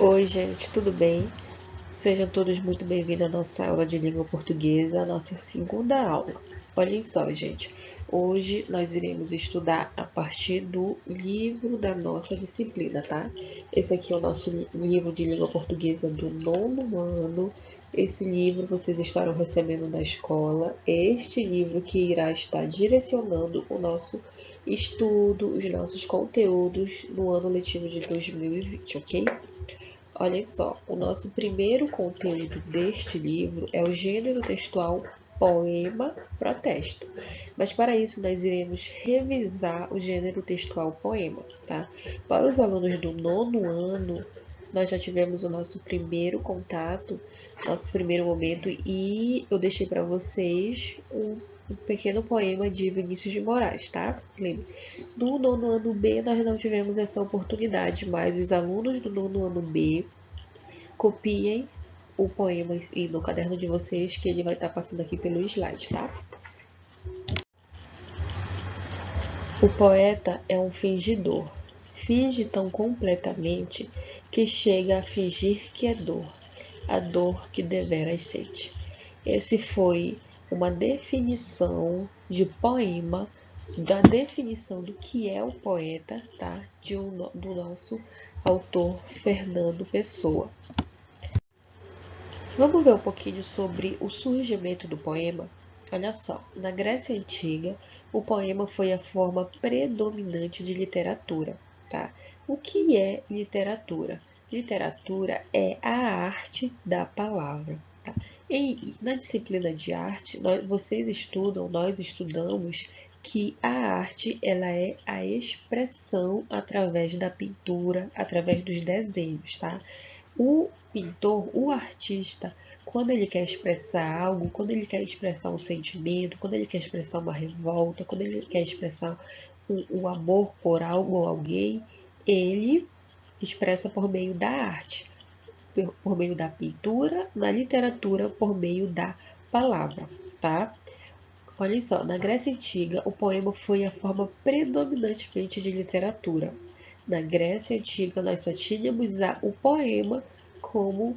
Oi, gente, tudo bem? Sejam todos muito bem-vindos à nossa aula de língua portuguesa, a nossa segunda aula. Olhem só, gente, hoje nós iremos estudar a partir do livro da nossa disciplina, tá? Esse aqui é o nosso livro de língua portuguesa do nono ano. Esse livro vocês estarão recebendo da escola. Este livro que irá estar direcionando o nosso estudo, os nossos conteúdos no ano letivo de 2020, ok? Olhem só, o nosso primeiro conteúdo deste livro é o gênero textual poema protesto. Mas para isso nós iremos revisar o gênero textual poema, tá? Para os alunos do nono ano, nós já tivemos o nosso primeiro contato, nosso primeiro momento, e eu deixei para vocês um pequeno poema de Vinícius de Moraes, tá? Lembre, no nono ano B nós não tivemos essa oportunidade, mas os alunos do nono ano B copiem o poema e no caderno de vocês, que ele vai estar passando aqui pelo slide, tá? O poeta é um fingidor, finge tão completamente que chega a fingir que é dor, a dor que deveras sente. Esse foi uma definição de poema, da definição do que é o poeta, tá? Do nosso autor Fernando Pessoa. Vamos ver um pouquinho sobre o surgimento do poema? Olha só, na Grécia Antiga, o poema foi a forma predominante de literatura, tá? O que é literatura? Literatura é a arte da palavra, tá? Na disciplina de arte, nós estudamos que a arte ela é a expressão através da pintura, através dos desenhos, tá? O pintor, o artista, quando ele quer expressar algo, quando ele quer expressar um sentimento, quando ele quer expressar uma revolta, quando ele quer expressar um amor por algo ou alguém, ele expressa por meio da arte, por meio da pintura, na literatura, por meio da palavra, tá? Olha só, na Grécia Antiga, o poema foi a forma predominantemente de literatura. Na Grécia Antiga, nós só tínhamos o poema como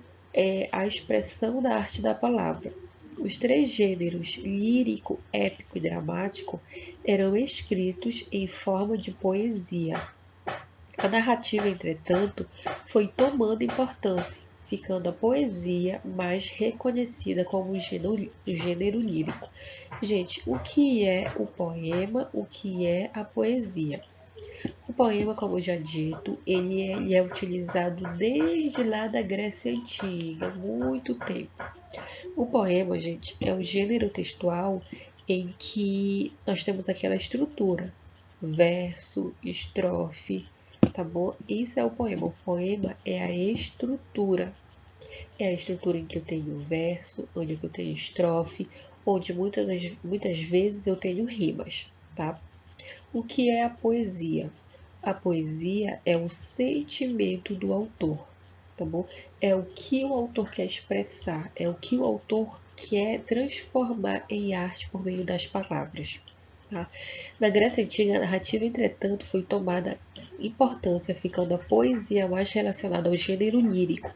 a expressão da arte da palavra. Os três gêneros, lírico, épico e dramático, eram escritos em forma de poesia. A narrativa, entretanto, foi tomando importância, ficando a poesia mais reconhecida como gênero lírico. Gente, o que é o poema? O que é a poesia? O poema, como já dito, ele é utilizado desde lá da Grécia Antiga, muito tempo. O poema, gente, é um gênero textual em que nós temos aquela estrutura, verso, estrofe, tá bom? Isso é o poema. O poema é a estrutura. É a estrutura em que eu tenho verso, onde eu tenho estrofe, onde muitas vezes eu tenho rimas, tá? O que é a poesia? A poesia é o sentimento do autor, tá bom? É o que o autor quer expressar, é o que o autor quer transformar em arte por meio das palavras. Tá? Na Grécia Antiga, a narrativa, entretanto, foi tomada importância, ficando a poesia mais relacionada ao gênero lírico.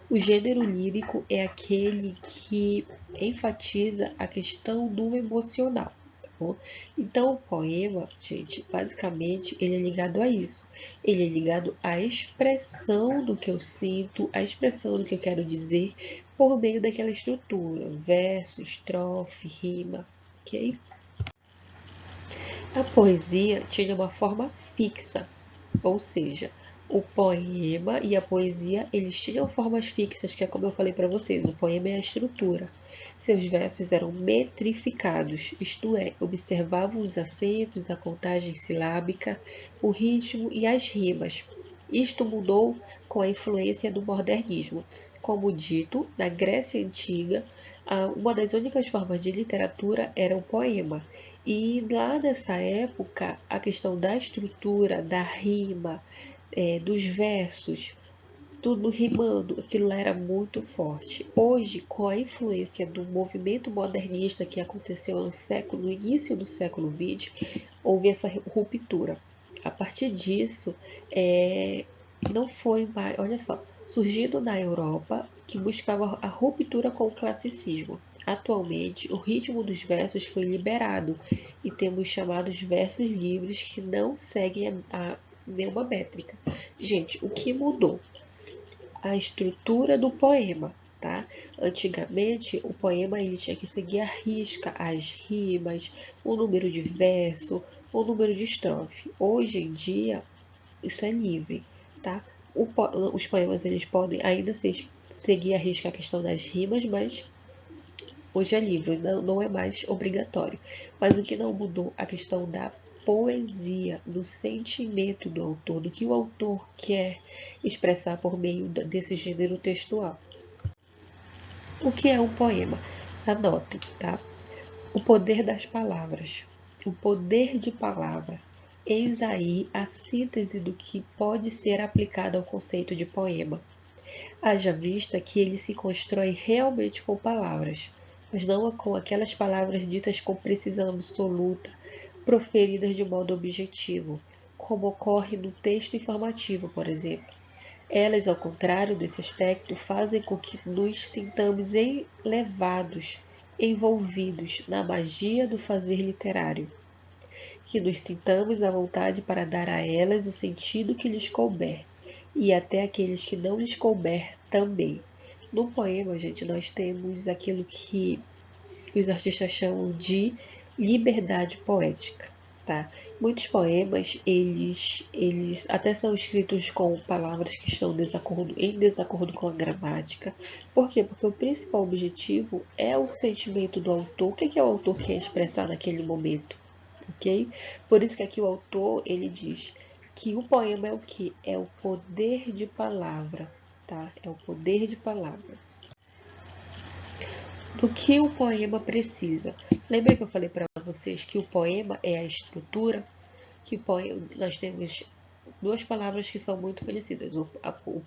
O gênero lírico é aquele que enfatiza a questão do emocional. Bom, então, o poema, gente, basicamente, ele é ligado a isso. Ele é ligado à expressão do que eu sinto, à expressão do que eu quero dizer, por meio daquela estrutura, verso, estrofe, rima, ok? A poesia tinha uma forma fixa, ou seja, o poema e a poesia, eles tinham formas fixas, que é como eu falei para vocês, o poema é a estrutura. Seus versos eram metrificados, isto é, observavam os acentos, a contagem silábica, o ritmo e as rimas. Isto mudou com a influência do modernismo. Como dito, na Grécia Antiga, uma das únicas formas de literatura era o poema. E lá nessa época, a questão da estrutura, da rima, dos versos, tudo rimando, aquilo lá era muito forte. Hoje, com a influência do movimento modernista que aconteceu no início do século XX, houve essa ruptura. A partir disso, não foi mais, olha só, surgido na Europa que buscava a ruptura com o classicismo. Atualmente, o ritmo dos versos foi liberado e temos chamados versos livres que não seguem nenhuma métrica. Gente, o que mudou? A estrutura do poema, tá? Antigamente, o poema ele tinha que seguir à risca as rimas, o número de verso, o número de estrofe. Hoje em dia, isso é livre, tá? Os poemas eles podem ainda seguir à risca a questão das rimas, mas hoje é livre, não é mais obrigatório. Mas o que não mudou, a questão da poesia, do sentimento do autor, do que o autor quer expressar por meio desse gênero textual. O que é um poema? Anotem, tá? O poder das palavras. O poder de palavra. Eis aí a síntese do que pode ser aplicado ao conceito de poema. Haja vista que ele se constrói realmente com palavras, mas não com aquelas palavras ditas com precisão absoluta, proferidas de modo objetivo, como ocorre no texto informativo, por exemplo. Elas, ao contrário desse aspecto, fazem com que nos sintamos elevados, envolvidos na magia do fazer literário, que nos sintamos à vontade para dar a elas o sentido que lhes couber, e até aqueles que não lhes couber também. No poema, gente, nós temos aquilo que os artistas chamam de liberdade poética, tá? Muitos poemas, eles até são escritos com palavras que estão em desacordo com a gramática. Por quê? Porque o principal objetivo é o sentimento do autor. O que é o autor quer expressar naquele momento? Ok? Por isso que aqui o autor, ele diz que o poema é o que? É o poder de palavra, tá? É o poder de palavra. Do que o poema precisa? Lembra que eu falei para vocês que o poema é a estrutura? Nós temos duas palavras que são muito conhecidas, o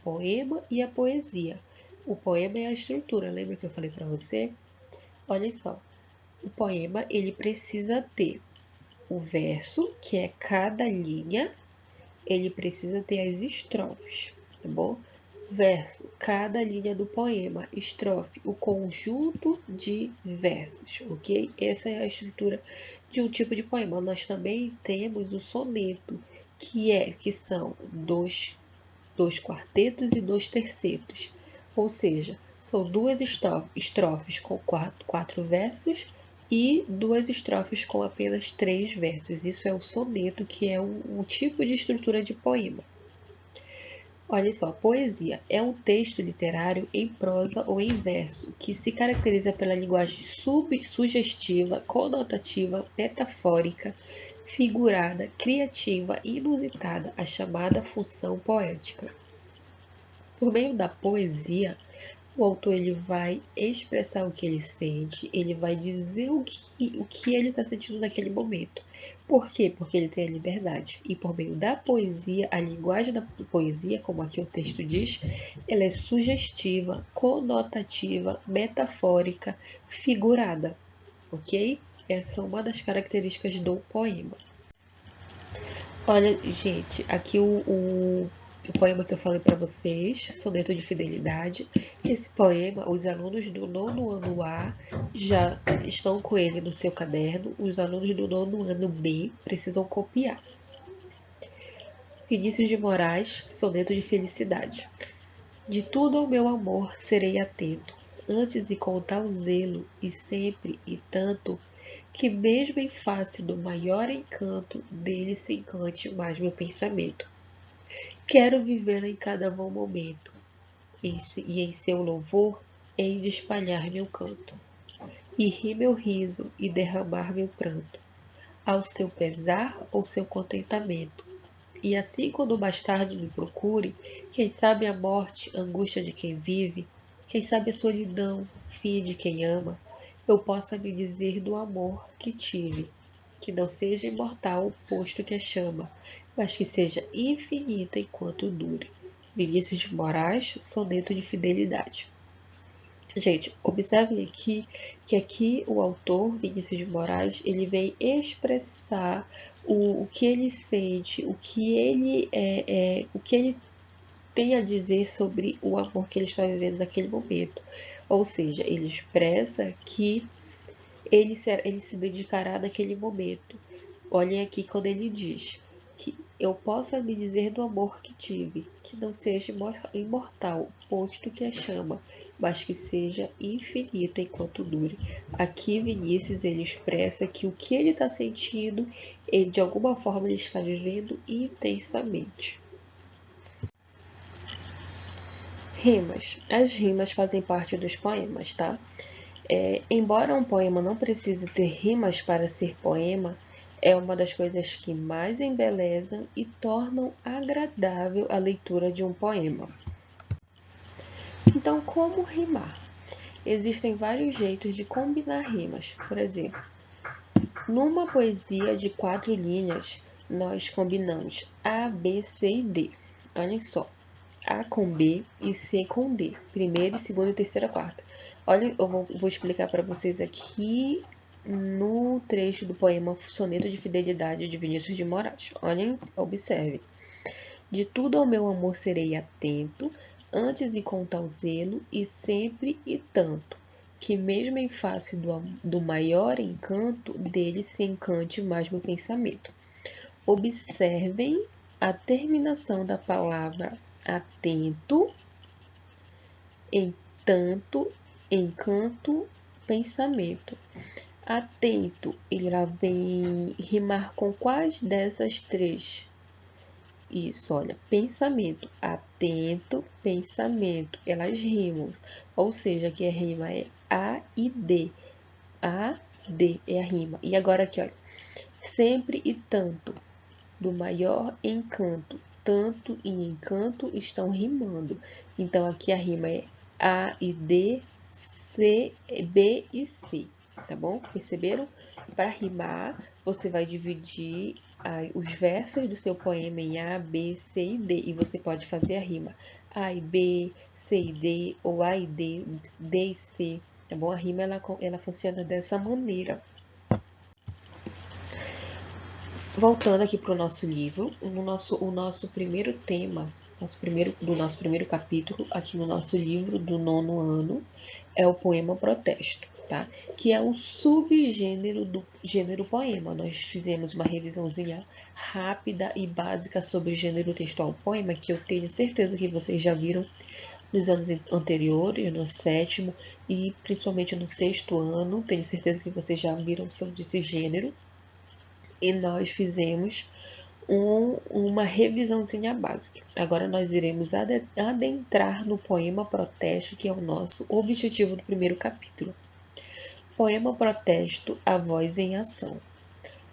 poema e a poesia. O poema é a estrutura, lembra que eu falei para você? Olha só, o poema ele precisa ter o verso, que é cada linha, ele precisa ter as estrofes, tá bom? Verso, cada linha do poema. Estrofe, o conjunto de versos, ok? Essa é a estrutura de um tipo de poema. Nós também temos o soneto, que são dois quartetos e dois tercetos. Ou seja, são duas estrofes com quatro versos e duas estrofes com apenas 3 versos. Isso é o soneto, que é um tipo de estrutura de poema. Olha só, poesia é um texto literário em prosa ou em verso, que se caracteriza pela linguagem sugestiva, conotativa, metafórica, figurada, criativa e inusitada, a chamada função poética. Por meio da poesia, o autor ele vai expressar o que ele sente, ele vai dizer o que ele está sentindo naquele momento. Por quê? Porque ele tem a liberdade. E por meio da poesia, a linguagem da poesia, como aqui o texto diz, ela é sugestiva, conotativa, metafórica, figurada. Ok? Essa é uma das características do poema. Olha, gente, aqui o poema que eu falei para vocês, Soneto de Fidelidade. Esse poema, os alunos do nono ano A já estão com ele no seu caderno. Os alunos do nono ano B precisam copiar. Vinícius de Moraes, Soneto de Felicidade. De tudo ao meu amor serei atento, antes e com tal zelo, e sempre e tanto, que mesmo em face do maior encanto, dele se encante mais meu pensamento. Quero vivê-la em cada bom momento, e em seu louvor hei de espalhar meu canto, e rir meu riso e derramar meu pranto, ao seu pesar ou seu contentamento. E assim quando o bastardo me procure, quem sabe a morte, angústia de quem vive, quem sabe a solidão, fim de quem ama, eu possa me dizer do amor que tive, que não seja imortal o posto que a chama, mas que seja infinito enquanto dure. Vinícius de Moraes, Soneto de Fidelidade. Gente, observem aqui que aqui o autor, Vinícius de Moraes, ele vem expressar o que ele sente, o que ele tem a dizer sobre o amor que ele está vivendo naquele momento. Ou seja, ele expressa que ele se dedicará naquele momento. Olhem aqui quando ele diz que eu possa me dizer do amor que tive, que não seja imortal, posto que a chama, mas que seja infinito enquanto dure. Aqui Vinícius ele expressa que o que ele está sentindo, ele de alguma forma ele está vivendo intensamente. Rimas. As rimas fazem parte dos poemas, tá? Embora um poema não precise ter rimas para ser poema, é uma das coisas que mais embelezam e tornam agradável a leitura de um poema. Então, como rimar? Existem vários jeitos de combinar rimas. Por exemplo, numa poesia de 4 linhas, nós combinamos A, B, C e D. Olhem só. A com B e C com D. Primeira, segunda, terceira, quarta. Olha, eu vou explicar para vocês aqui no trecho do poema Soneto de Fidelidade de Vinícius de Moraes. Olhem, observem. De tudo ao meu amor serei atento, antes e com tal zelo, e sempre e tanto, que mesmo em face do maior encanto, dele se encante mais meu pensamento. Observem a terminação da palavra atento, entanto, encanto, pensamento. Atento, ele vem rimar com quais dessas três? Isso, olha, pensamento, atento, pensamento, elas rimam. Ou seja, aqui a rima é A e D. A, D é a rima. E agora aqui, olha, sempre e tanto, do maior encanto. Tanto e encanto estão rimando. Então, aqui a rima é A e D, C, B e C, tá bom? Perceberam? Para rimar, você vai dividir os versos do seu poema em A, B, C e D. E você pode fazer a rima A e B, C e D, ou A e D, B e C, tá bom? A rima, ela funciona dessa maneira. Voltando aqui para o nosso livro, o nosso primeiro tema, do nosso primeiro capítulo, aqui no nosso livro do 9º ano, é o poema protesto, tá? Que é um subgênero do gênero poema. Nós fizemos uma revisãozinha rápida e básica sobre o gênero textual poema, que eu tenho certeza que vocês já viram nos anos anteriores, no 7º e principalmente no 6º ano. Tenho certeza que vocês já viram sobre esse gênero. E nós fizemos uma revisãozinha básica. Agora nós iremos adentrar no poema protesto, que é o nosso objetivo do primeiro capítulo. Poema protesto, a voz em ação.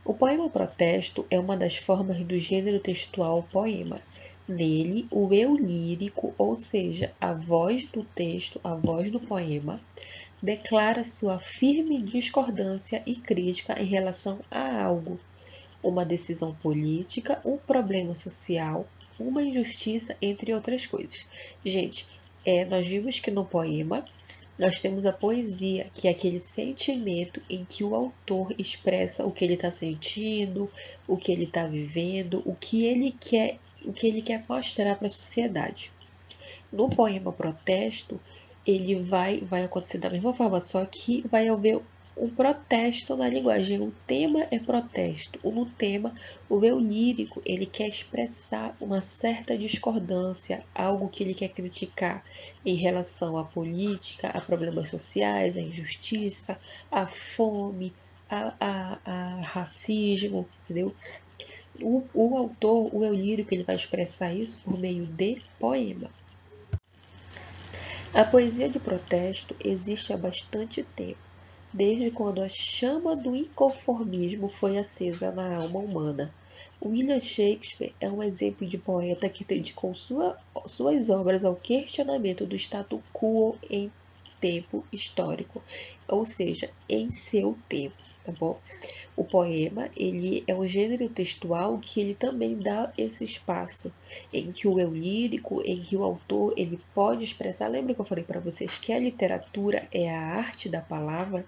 O poema protesto é uma das formas do gênero textual poema. Nele, o eu lírico, ou seja, a voz do texto, a voz do poema, declara sua firme discordância e crítica em relação a algo, uma decisão política, um problema social, uma injustiça, entre outras coisas. Gente, nós vimos que no poema nós temos a poesia, que é aquele sentimento em que o autor expressa o que ele está sentindo, o que ele está vivendo, o que ele quer mostrar para a sociedade. No poema protesto, ele vai acontecer da mesma forma, só que vai haver um protesto na linguagem. O tema é protesto. No tema, o eu lírico, ele quer expressar uma certa discordância, algo que ele quer criticar em relação à política, a problemas sociais, à injustiça, à fome, a racismo, entendeu? O autor, o eu lírico, ele vai expressar isso por meio de poema. A poesia de protesto existe há bastante tempo, desde quando a chama do inconformismo foi acesa na alma humana. William Shakespeare é um exemplo de poeta que dedicou suas obras ao questionamento do status quo em tempo histórico, ou seja, em seu tempo, tá bom? O poema, ele é um gênero textual que ele também dá esse espaço em que o eu lírico, em que o autor, ele pode expressar. Lembra que eu falei para vocês que a literatura é a arte da palavra?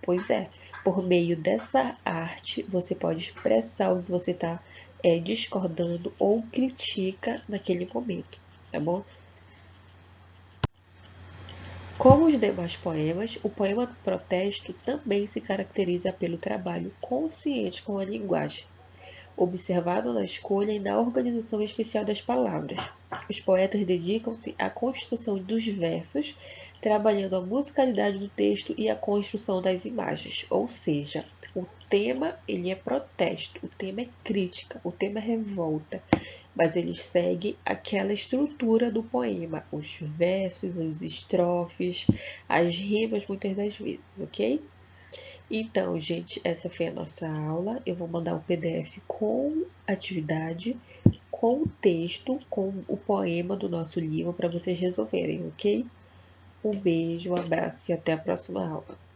Pois é, por meio dessa arte, você pode expressar o que você está discordando ou critica naquele momento, tá bom? Como os demais poemas, o poema protesto também se caracteriza pelo trabalho consciente com a linguagem, observado na escolha e na organização especial das palavras. Os poetas dedicam-se à construção dos versos, trabalhando a musicalidade do texto e a construção das imagens, ou seja, o tema ele é protesto, o tema é crítica, o tema é revolta, mas eles seguem aquela estrutura do poema, os versos, os estrofes, as rimas muitas das vezes, ok? Então, gente, essa foi a nossa aula. Eu vou mandar o PDF com atividade, com o texto, com o poema do nosso livro para vocês resolverem, ok? Um beijo, um abraço e até a próxima aula.